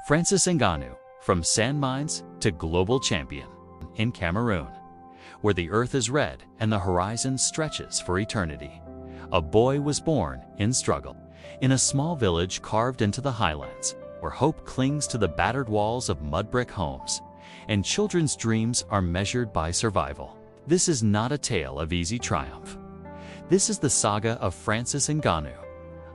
Francis Ngannou, from sandmines to global champion, in Cameroon, where the earth is red and the horizon stretches for eternity. A boy was born in struggle, in a small village carved into the highlands, where hope clings to the battered walls of mud brick homes, and children's dreams are measured by survival. This is not a tale of easy triumph. This is the saga of Francis Ngannou,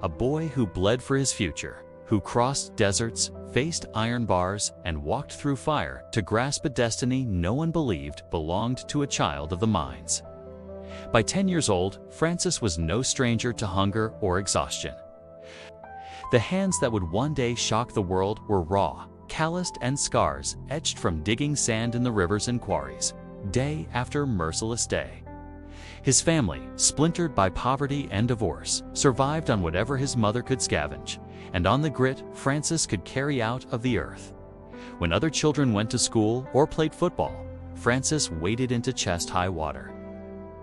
a boy who bled for his future, who crossed deserts, faced iron bars, and walked through fire to grasp a destiny no one believed belonged to a child of the mines. By 10 years old, Francis was no stranger to hunger or exhaustion. The hands that would one day shock the world were raw, calloused, and scars etched from digging sand in the rivers and quarries, day after merciless day. His family, splintered by poverty and divorce, survived on whatever his mother could scavenge, and on the grit Francis could carry out of the earth. When other children went to school or played football, Francis waded into chest-high water,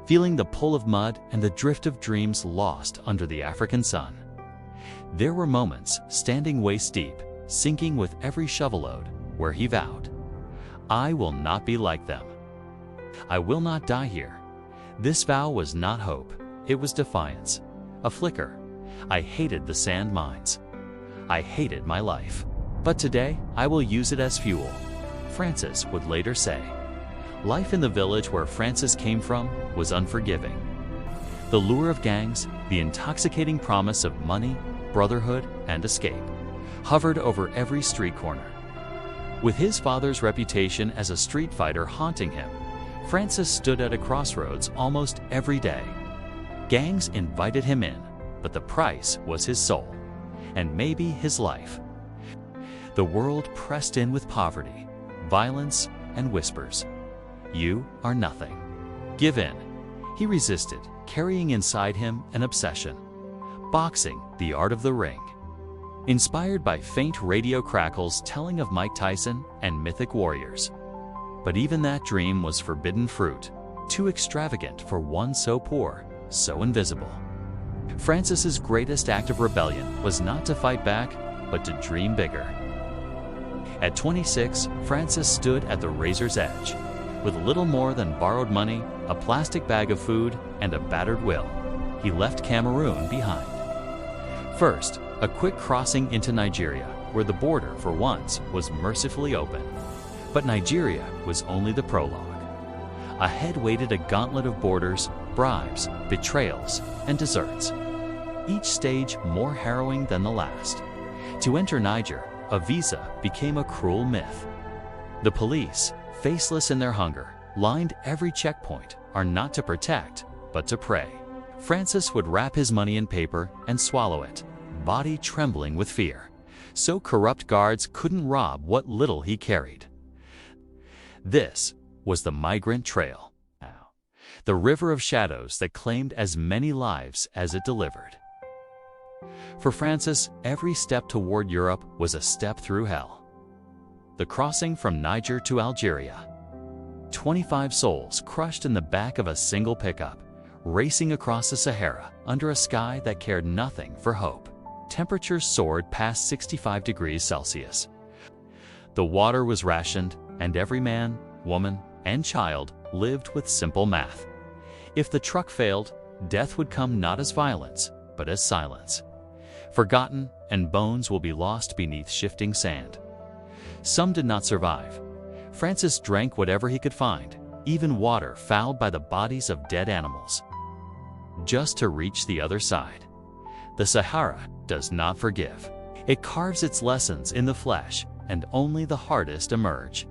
feeling the pull of mud and the drift of dreams lost under the African sun. There were moments, standing waist-deep, sinking with every shovel load, where he vowed, "I will not be like them. I will not die here." This vow was not hope, it was defiance, a flicker. I hated the sand mines. I hated my life. But today, I will use it as fuel, Francis would later say. Life in the village where Francis came from was unforgiving. The lure of gangs, the intoxicating promise of money, brotherhood, and escape, hovered over every street corner. With his father's reputation as a street fighter haunting him, Francis stood at a crossroads almost every day. Gangs invited him in, but the price was his soul, and maybe his life. The world pressed in with poverty, violence, and whispers. "You are nothing. Give in." He resisted, carrying inside him an obsession. Boxing, the art of the ring. Inspired by faint radio crackles telling of Mike Tyson and mythic warriors. But even that dream was forbidden fruit, too extravagant for one so poor, so invisible. Francis's greatest act of rebellion was not to fight back, but to dream bigger. At 26, Francis stood at the razor's edge. With little more than borrowed money, a plastic bag of food, and a battered will, he left Cameroon behind. First, a quick crossing into Nigeria, where the border, for once, was mercifully open. But Nigeria was only the prologue. Ahead waited a gauntlet of borders, bribes, betrayals, and deserts. Each stage more harrowing than the last. To enter Niger, a visa became a cruel myth. The police, faceless in their hunger, lined every checkpoint, are not to protect, but to prey. Francis would wrap his money in paper and swallow it, body trembling with fear. So corrupt guards couldn't rob what little he carried. This was the migrant trail, the river of shadows that claimed as many lives as it delivered. For Francis, every step toward Europe was a step through hell. The crossing from Niger to Algeria. 25 souls crushed in the back of a single pickup, racing across the Sahara under a sky that cared nothing for hope. Temperatures soared past 65 degrees Celsius. The water was rationed, and every man, woman, and child lived with simple math. If the truck failed, death would come not as violence, but as silence. Forgotten, and bones will be lost beneath shifting sand. Some did not survive. Francis drank whatever he could find, even water fouled by the bodies of dead animals, just to reach the other side. The Sahara does not forgive. It carves its lessons in the flesh, and only the hardest emerge.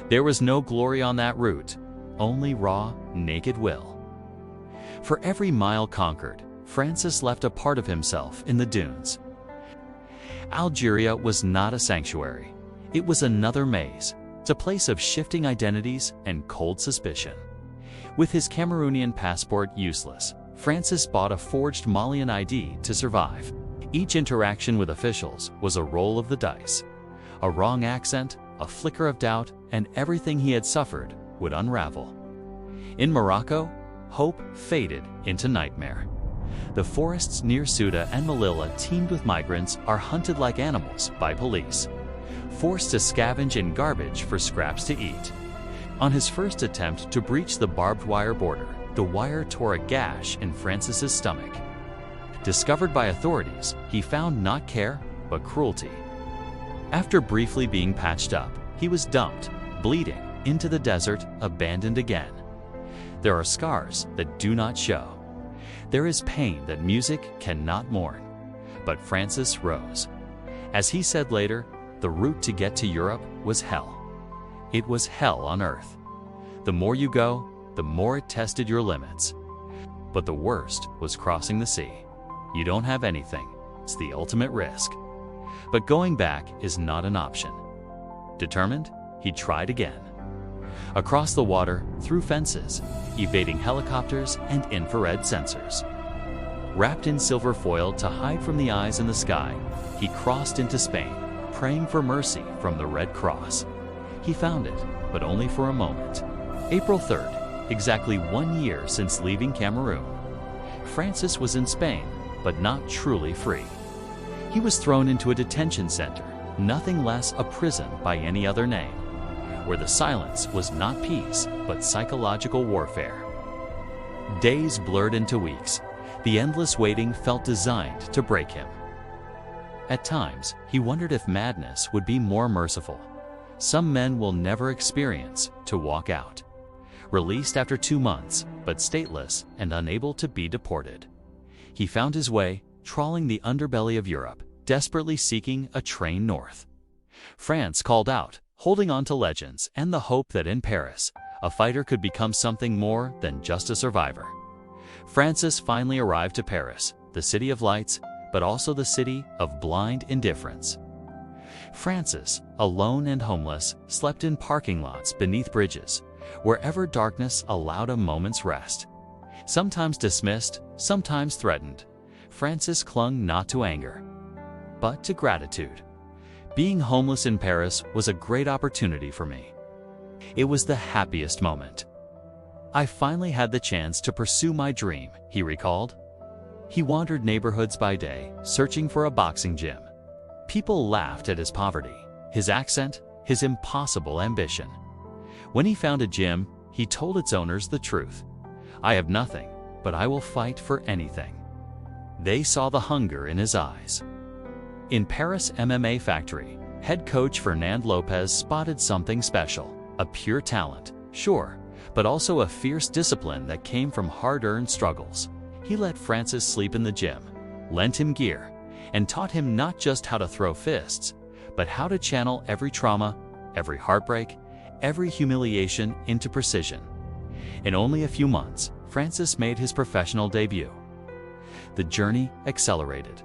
There was no glory on that route, only raw, naked will. For every mile conquered, Francis left a part of himself in the dunes. Algeria was not a sanctuary. It was another maze, a place of shifting identities and cold suspicion. With his Cameroonian passport useless, Francis bought a forged Malian ID to survive. Each interaction with officials was a roll of the dice. A wrong accent, a flicker of doubt, and everything he had suffered would unravel. In Morocco, hope faded into nightmare. The forests near Ceuta and Melilla teemed with migrants are hunted like animals by police. forced to scavenge in garbage for scraps to eat. On his first attempt to breach the barbed wire border, the wire tore a gash in Francis's stomach. Discovered by authorities, he found not care, but cruelty. After briefly being patched up, he was dumped, bleeding, into the desert, abandoned again. There are scars that do not show. There is pain that music cannot mourn. But Francis rose. As he said later, the route to get to Europe was hell. It was hell on earth. The more you go, the more it tested your limits. But the worst was crossing the sea. You don't have anything. It's the ultimate risk. But going back is not an option. Determined, he tried again. Across the water, through fences, evading helicopters and infrared sensors. Wrapped in silver foil to hide from the eyes in the sky, he crossed into Spain, praying for mercy from the Red Cross. He found it, but only for a moment. April 3rd, exactly 1 year since leaving Cameroon. Francis was in Spain, but not truly free. He was thrown into a detention center, nothing less a prison by any other name, where the silence was not peace, but psychological warfare. Days blurred into weeks. The endless waiting felt designed to break him. At times, he wondered if madness would be more merciful. Some men will never experience to walk out. Released after 2 months, but stateless and unable to be deported. He found his way, trawling the underbelly of Europe, desperately seeking a train north. France called out, holding on to legends and the hope that in Paris, a fighter could become something more than just a survivor. Francis finally arrived to Paris, the city of lights, but also the city of blind indifference. Francis, alone and homeless, slept in parking lots beneath bridges, wherever darkness allowed a moment's rest. Sometimes dismissed, sometimes threatened, Francis clung not to anger, but to gratitude. Being homeless in Paris was a great opportunity for me. It was the happiest moment. I finally had the chance to pursue my dream, he recalled. He wandered neighborhoods by day, searching for a boxing gym. People laughed at his poverty, his accent, his impossible ambition. When he found a gym, he told its owners the truth. I have nothing, but I will fight for anything. They saw the hunger in his eyes. In Paris MMA Factory, head coach Fernand Lopez spotted something special, a pure talent, sure, but also a fierce discipline that came from hard-earned struggles. He let Francis sleep in the gym, lent him gear, and taught him not just how to throw fists, but how to channel every trauma, every heartbreak, every humiliation into precision. In only a few months, Francis made his professional debut. The journey accelerated.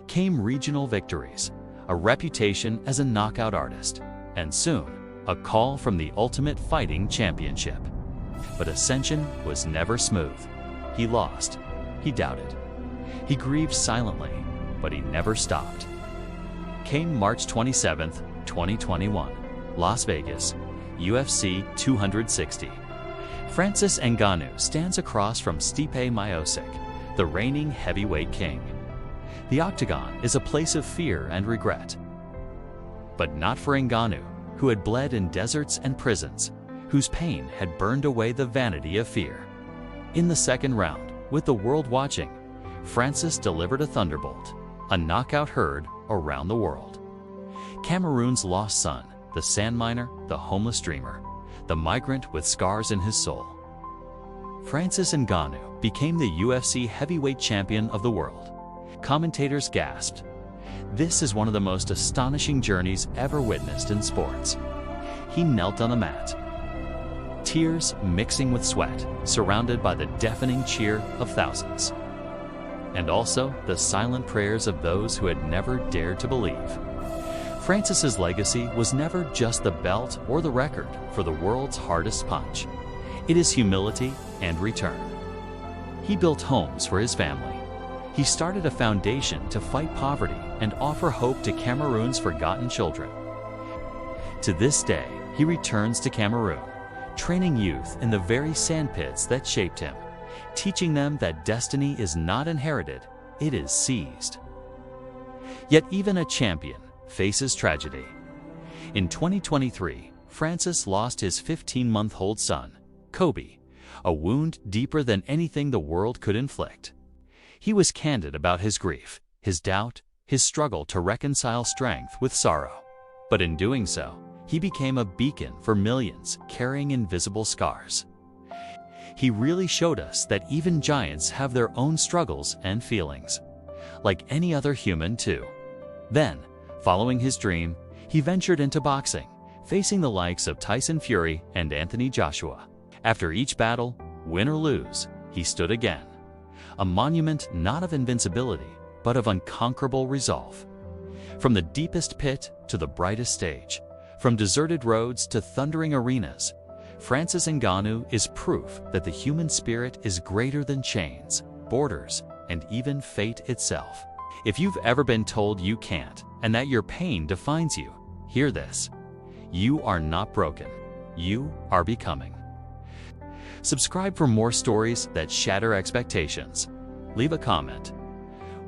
Came regional victories, a reputation as a knockout artist, and soon, a call from the Ultimate Fighting Championship. But ascension was never smooth. He lost. He doubted. He grieved silently, but he never stopped. Came March 27, 2021, Las Vegas, UFC 260. Francis Ngannou stands across from Stipe Miocic, the reigning heavyweight king. The octagon is a place of fear and regret. But not for Ngannou, who had bled in deserts and prisons, whose pain had burned away the vanity of fear. In the second round, with the world watching, Francis delivered a thunderbolt, a knockout heard around the world. Cameroon's lost son, the sand miner, the homeless dreamer, the migrant with scars in his soul. Francis Ngannou became the UFC Heavyweight Champion of the world. Commentators gasped. This is one of the most astonishing journeys ever witnessed in sports. He knelt on the mat, tears mixing with sweat, surrounded by the deafening cheer of thousands. And also the silent prayers of those who had never dared to believe. Francis's legacy was never just the belt or the record for the world's hardest punch. It is humility and return. He built homes for his family. He started a foundation to fight poverty and offer hope to Cameroon's forgotten children. To this day, he returns to Cameroon, training youth in the very sandpits that shaped him, teaching them that destiny is not inherited, it is seized. Yet even a champion faces tragedy. In 2023, Francis lost his 15-month-old son, Kobe, a wound deeper than anything the world could inflict. He was candid about his grief, his doubt, his struggle to reconcile strength with sorrow. But in doing so, he became a beacon for millions carrying invisible scars. He really showed us that even giants have their own struggles and feelings, like any other human too. Then, following his dream, he ventured into boxing, facing the likes of Tyson Fury and Anthony Joshua. After each battle, win or lose, he stood again. A monument not of invincibility, but of unconquerable resolve. From the deepest pit to the brightest stage, from deserted roads to thundering arenas, Francis Ngannou is proof that the human spirit is greater than chains, borders, and even fate itself. If you've ever been told you can't and that your pain defines you, hear this. You are not broken. You are becoming. Subscribe for more stories that shatter expectations. Leave a comment.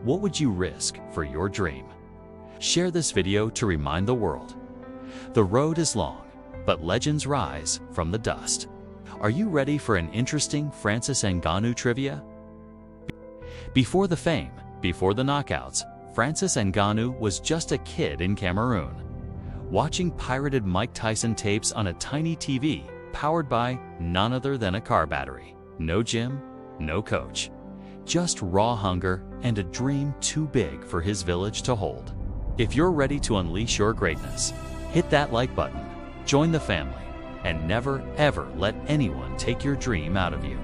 What would you risk for your dream? Share this video to remind the world. The road is long, but legends rise from the dust. Are you ready for an interesting Francis Ngannou trivia? Before the fame, before the knockouts, Francis Ngannou was just a kid in Cameroon, watching pirated Mike Tyson tapes on a tiny TV powered by none other than a car battery. No gym, no coach, just raw hunger and a dream too big for his village to hold. If you're ready to unleash your greatness, hit that like button, join the family, and never ever let anyone take your dream out of you.